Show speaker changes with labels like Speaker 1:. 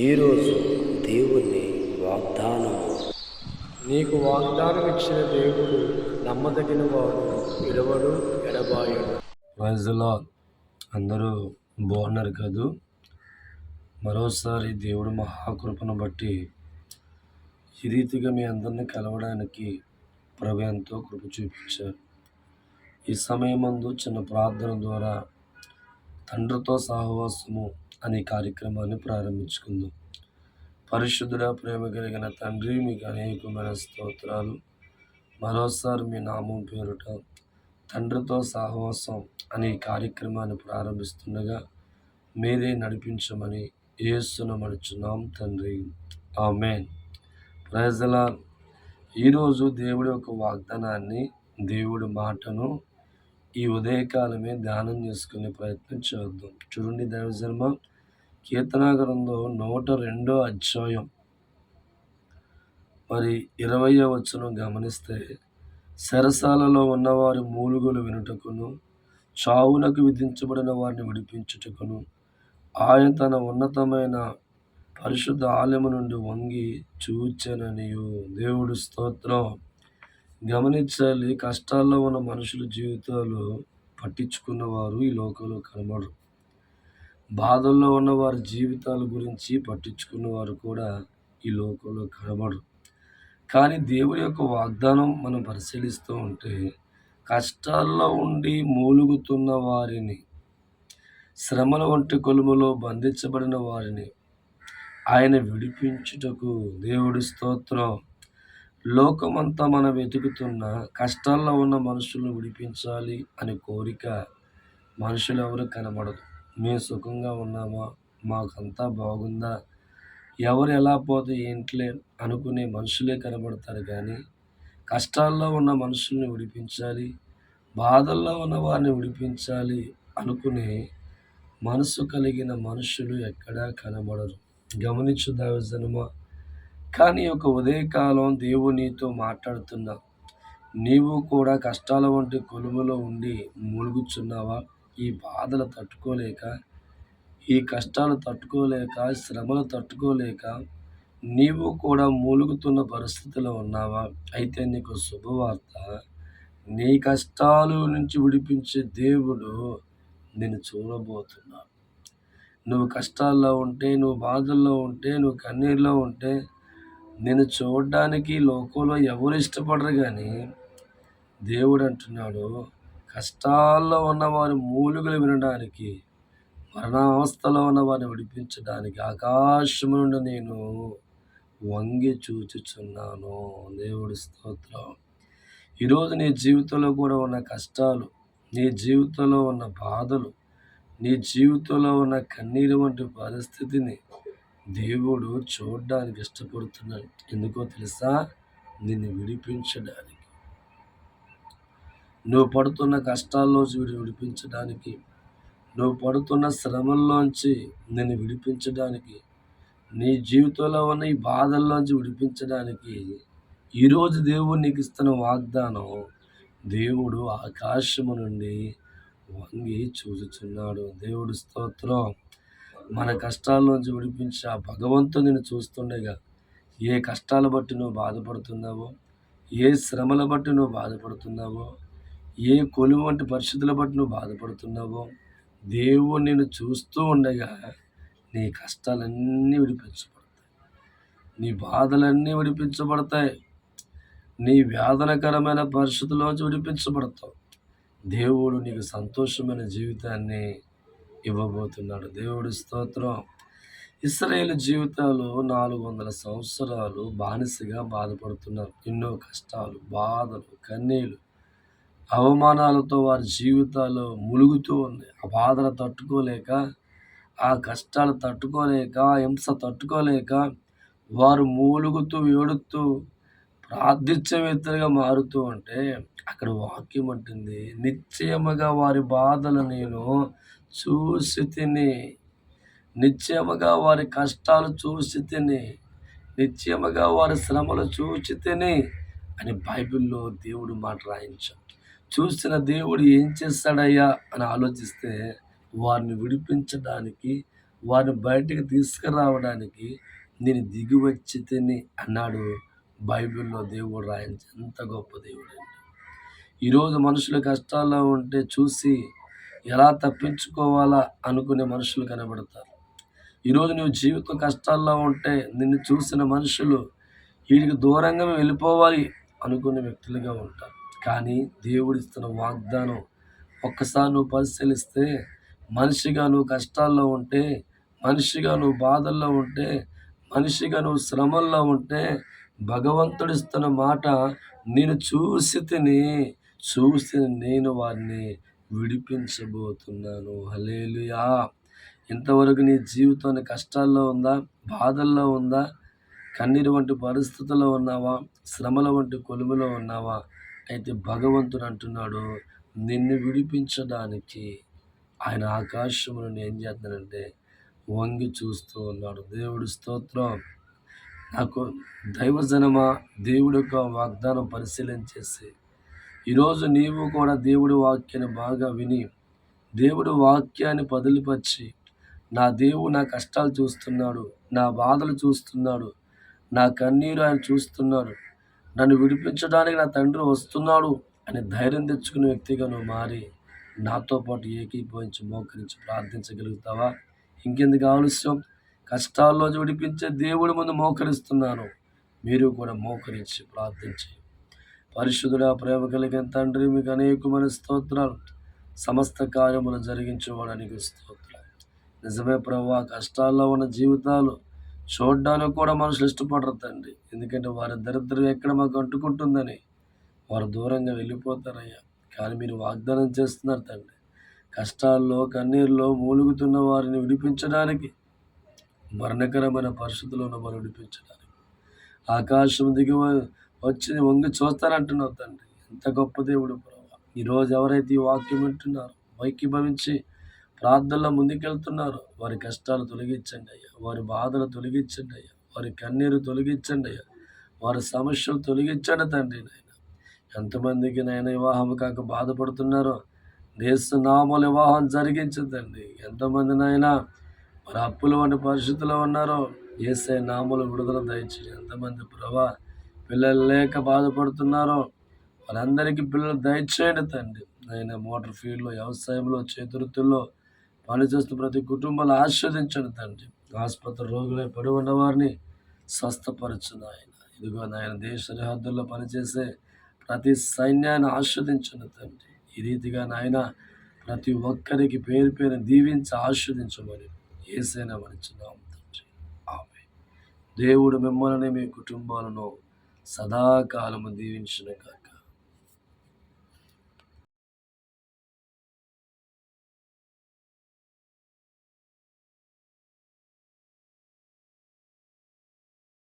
Speaker 1: ఈరోజు దేవుని వాగ్దానము.
Speaker 2: నీకు వాగ్దానం ఇచ్చిన దేవుడు నమ్మదగిన వాడు, విడవడు, ఎడబాయడు.
Speaker 3: ప్రైజ్లో అందరూ బాగున్నారు కదూ. మరోసారి దేవుడు మహాకృపను బట్టి ఈ రీతిగా మీ అందరినీ కలవడానికి ప్రభు ఎంతో కృప చూపించారు. ఈ సమయమందు చిన్న ప్రార్థన ద్వారా తండ్రితో సహవాసము అనే కార్యక్రమాన్ని ప్రారంభించుకుందాం. పరిశుద్ధుడ, ప్రేమ కలిగిన తండ్రి, మీకు అనేకమైన స్తోత్రాలు. మరోసారి మీ నామం పేరుట తండ్రితో సహవాసం అనే కార్యక్రమాన్ని ప్రారంభిస్తుండగా మీరే నడిపించమని యేసును నడుచున్నాం తండ్రి, ఆమేన్. Praise the lord. ఈరోజు దేవుడి యొక్క వాగ్దానాన్ని, దేవుడి మాటను ఈ ఉదయకాలమే ధ్యానం చేసుకునే ప్రయత్నం చేద్దాం. చూడండి దైవజన్మ, కీర్తన గ్రంథం 102 అధ్యాయం 20వ వచనం గమనిస్తే, చెరసాలలో ఉన్నవారి మూలుగులు వినుటకును, చావునకు విధించబడిన వారిని విడిపించుటకును ఆయన తన ఉన్నతమైన పరిశుద్ధ ఆలయము నుండి వంగి చూచెననియు. దేవుడు స్తోత్రం. గమనించాలి, కష్టాల్లో ఉన్న మనుషుల జీవితాలు పట్టించుకున్నవారు ఈ లోకంలో కనబడరు. బాధల్లో ఉన్న వారి జీవితాల గురించి పట్టించుకున్నవారు కూడా ఈ లోకంలో కనబడరు. కానీ దేవుడి యొక్క వాగ్దానం మనం పరిశీలిస్తూ ఉంటే, కష్టాల్లో ఉండి మూలుగుతున్న వారిని, శ్రమల వంటి కొలుములో బంధించబడిన వారిని ఆయన విడిపించుటకు, దేవుడి స్తోత్రం. లోకమంతా మనం వెతుకుతున్న కష్టాల్లో ఉన్న మనుషులను విడిపించాలి అనే కోరిక మనుషులు ఎవరు కనబడదు. మేము సుఖంగా ఉన్నామా, మాకంతా బాగుందా, ఎవరు ఎలా పోతే ఏంట్లే అనుకునే మనుషులే కనబడతారు. కానీ కష్టాల్లో ఉన్న మనుషుల్ని విడిపించాలి, బాధల్లో ఉన్న వారిని విడిపించాలి అనుకునే మనసు కలిగిన మనుషులు ఎక్కడా కనబడరు. గమనించు దైవజనమా. కానీ ఒక ఉదయకాలం దేవుడు నీతో మాట్లాడుతున్నా. నీవు కూడా కష్టాల వంటి కొలుములో ఉండి మూలుగుచున్నావా? ఈ బాధలు తట్టుకోలేక, ఈ కష్టాలు తట్టుకోలేక, శ్రమలు తట్టుకోలేక నీవు కూడా మూలుగుతున్న పరిస్థితిలో ఉన్నావా? అయితే నీకు శుభవార్త. నీ కష్టాల నుంచి విడిపించే దేవుడు నిన్ను చూడబోతున్నాడు. నువ్వు కష్టాల్లో ఉంటే, నువ్వు బాధల్లో ఉంటే, నువ్వు కన్నీరులో ఉంటే నిన్ను చూడడానికి లోకంలో ఎవరు ఇష్టపడరు. కానీ దేవుడు అంటున్నాడు, కష్టాల్లో ఉన్నవారి మూలుగులు వినడానికి, మరణావస్థలో ఉన్నవారిని విడిపించడానికి ఆకాశం నుండి నేను వంగి చూచుచున్నాను. దేవుడి స్తోత్రం. ఈరోజు నీ జీవితంలో కూడా ఉన్న కష్టాలు, నీ జీవితంలో ఉన్న బాధలు, నీ జీవితంలో ఉన్న కన్నీరు వంటి పరిస్థితిని దేవుడు చూడడానికి ఇష్టపడుతున్నాడు. ఎందుకో తెలుసా? నిన్ను విడిపించడానికి. నువ్వు పడుతున్న కష్టాల్లోంచి విడిపించడానికి, నువ్వు పడుతున్న శ్రమల్లోంచి నిన్ను విడిపించడానికి, నీ జీవితంలో ఉన్న ఈ బాధల్లోంచి విడిపించడానికి ఈరోజు దేవుడు నీకు ఇస్తున్న వాగ్దానం. దేవుడు ఆకాశము నుండి వంగి చూచుచున్నాడు. దేవుడు స్తోత్రం. మన కష్టాల్లోంచి విడిపించి ఆ భగవంతుని చూస్తుండగా, ఏ కష్టాలు బట్టి నువ్వు బాధపడుతున్నావో, ఏ శ్రమల బట్టి నువ్వు బాధపడుతున్నావో, ఏ కొలువు వంటి పరిస్థితుల బట్టి నువ్వు బాధపడుతున్నావో, దేవుడు నిన్ను చూస్తూ ఉండగా నీ కష్టాలన్నీ విడిపించబడతాయి, నీ బాధలన్నీ విడిపించబడతాయి, నీ వేదనకరమైన పరిస్థితుల్లోంచి విడిపించబడతావు. దేవుడు నీకు సంతోషమైన జీవితాన్ని ఇవ్వబోతున్నాడు. దేవుడి స్తోత్రం. ఇశ్రాయేలు జీవితాలు 400 సంవత్సరాలు బానిసగా బాధపడుతున్నారు. ఎన్నో కష్టాలు, బాధలు, కన్నీళ్ళు, అవమానాలతో వారి జీవితాలు ములుగుతూ ఉన్నాయి. ఆ బాధలు తట్టుకోలేక, ఆ కష్టాలు తట్టుకోలేక, హింస తట్టుకోలేక వారు మూలుగుతూ, ఏడుస్తూ, ప్రార్థించే వ్యక్తులుగా మారుతూ ఉంటే, అక్కడ వాక్యం అంటుంది, నిశ్చయముగా వారి బాధలు నేను చూసి తిని, నిశ్చయముగా వారి కష్టాలు చూసి తిని, నిశ్చయముగా వారి శ్రమలు చూసి తిని అని బైబిల్లో దేవుడు మాట రాయించాడు. చూసిన దేవుడు ఏం చేస్తాడయ్యా అని ఆలోచిస్తే, వారిని విడిపించడానికి, వారిని బయటికి తీసుకురావడానికి నేను దిగి వచ్చి తిని అన్నాడు బైబిల్లో దేవుడు రాయించి. ఎంత గొప్ప దేవుడు అండి. ఈరోజు మనుషులు కష్టాల్లో ఉంటే చూసి ఎలా తప్పించుకోవాలా అనుకునే మనుషులు కనబడతారు. ఈరోజు నువ్వు జీవిత కష్టాల్లో ఉంటే నిన్ను చూసిన మనుషులు వీడికి దూరంగా వెళ్ళిపోవాలి అనుకునే వ్యక్తులుగా ఉంటారు. కానీ దేవుడిస్తున్న వాగ్దానం ఒక్కసారి నువ్వు పరిశీలిస్తే, మనిషిగా నువ్వు కష్టాల్లో ఉంటే, మనిషిగా నువ్వు బాధల్లో ఉంటే, మనిషిగా నువ్వు శ్రమల్లో ఉంటే, భగవంతుడిస్తున్న మాట, నేను చూసి నేను వారిని విడిపించబోతున్నాను. హల్లెలూయా. ఇంతవరకు నీ జీవితాన్ని కష్టాల్లో ఉందా, బాధల్లో ఉందా, కన్నీరు వంటి పరిస్థితుల్లో ఉన్నావా, శ్రమల వంటి కొలుములో ఉన్నావా? అయితే భగవంతుడు అంటున్నాడు, నిన్ను విడిపించడానికి ఆయన ఆకాశం నుండి ఏం చేస్తున్నాడంటే వంగి చూస్తూ ఉన్నాడు. దేవుడి స్తోత్రం. నాకు దైవజనమా, దేవుడి యొక్క వాగ్దానం పరిశీలన చేసి ఈరోజు నీవు కూడా దేవుడి వాక్యాన్ని బాగా విని, దేవుడి వాక్యాన్ని పదిలిపరిచి, నా దేవుడు నా కష్టాలు చూస్తున్నాడు, నా బాధలు చూస్తున్నాడు, నా కన్నీరు ఆయన చూస్తున్నాడు, నన్ను విడిపించడానికి నా తండ్రి వస్తున్నాడు అని ధైర్యం తెచ్చుకునే వ్యక్తిగా నువ్వు మారి నాతో పాటు ఏకీభవించి మోకరించి ప్రార్థించగలుగుతావా? ఇంకెందుకు ఆలస్యం? కష్టాల్లో విడిపించే దేవుడి ముందు మోకరిస్తున్నాను. మీరు కూడా మోకరించి ప్రార్థించి, పరిశుద్ధుడా, ప్రేమ కలిగిన తండ్రి, మీకు అనేకమైన స్తోత్రాలు. సమస్త కార్యములు జరిగించేవాడానికి స్తోత్రాలు. నిజమే ప్రభువా, కష్టాల్లో ఉన్న జీవితాలు చూడడానికి కూడా మనుషులు ఇష్టపడరు తండ్రి. ఎందుకంటే వారి దరిద్రం ఎక్కడ మాకు అంటుకుంటుందని వారు దూరంగా వెళ్ళిపోతారయ్యా. కానీ మీరు వాగ్దానం చేస్తున్నారు తండ్రి, కష్టాల్లో కన్నీరులో మూలుగుతున్న వారిని విడిపించడానికి, మరణకరమైన పరిస్థితుల్లో ఉన్న వారిని విడిపించడానికి ఆకాశం దిగి వచ్చి వంగి చూస్తానంటున్నావు తండ్రి. ఎంత గొప్ప దేవుడు ప్రభువా. ఈరోజు ఎవరైతే ఈ వాక్యం వింటున్నారో, వైక్యభవించి ప్రార్థనలో ముందుకెళ్తున్నారు, వారి కష్టాలు తొలగించండి అయ్యా, వారి బాధలు తొలగించండి అయ్యా, వారి కన్నీరు తొలగించండి అయ్యా, వారి సమస్యలు తొలగించండి తండ్రి. నాయన ఎంతమందికి నాయన వివాహం కాక బాధపడుతున్నారో యేసునామములో వివాహం జరిగించదండి. ఎంతమంది నాయన మరి అప్పుల వంటి పరిస్థితుల్లో ఉన్నారో యేసయ్య నామములో విడుదల దయచేయండి. ఎంతమంది ప్రభా పిల్లలు లేక బాధపడుతున్నారో వాళ్ళందరికీ పిల్లలు దయచేయండి తండ్రి. నాయన మోటార్ ఫీల్డ్లో, వ్యవసాయంలో, చేతురుతుల్లో పనిచేస్తున్న ప్రతి కుటుంబాలు ఆశీర్వదించండి తండ్రి. ఆసుపత్రి రోగులై పడి ఉన్న వారిని స్వస్థపరచు నాయన. ఇదిగో నాయన దేశ సరిహద్దుల్లో పనిచేసే ప్రతి సైన్యాన్ని ఆస్వాదించండి తండ్రి. ఈ రీతిగా నాయన ప్రతి ఒక్కరికి పేరు పేరు దీవించి ఆస్వాదించమని యేసయ్య వచించున్నాము తండ్రి. ఆమేన్. దేవుడు మిమ్మల్ని మీ కుటుంబాలను సదాకాలము దీవించును గాక.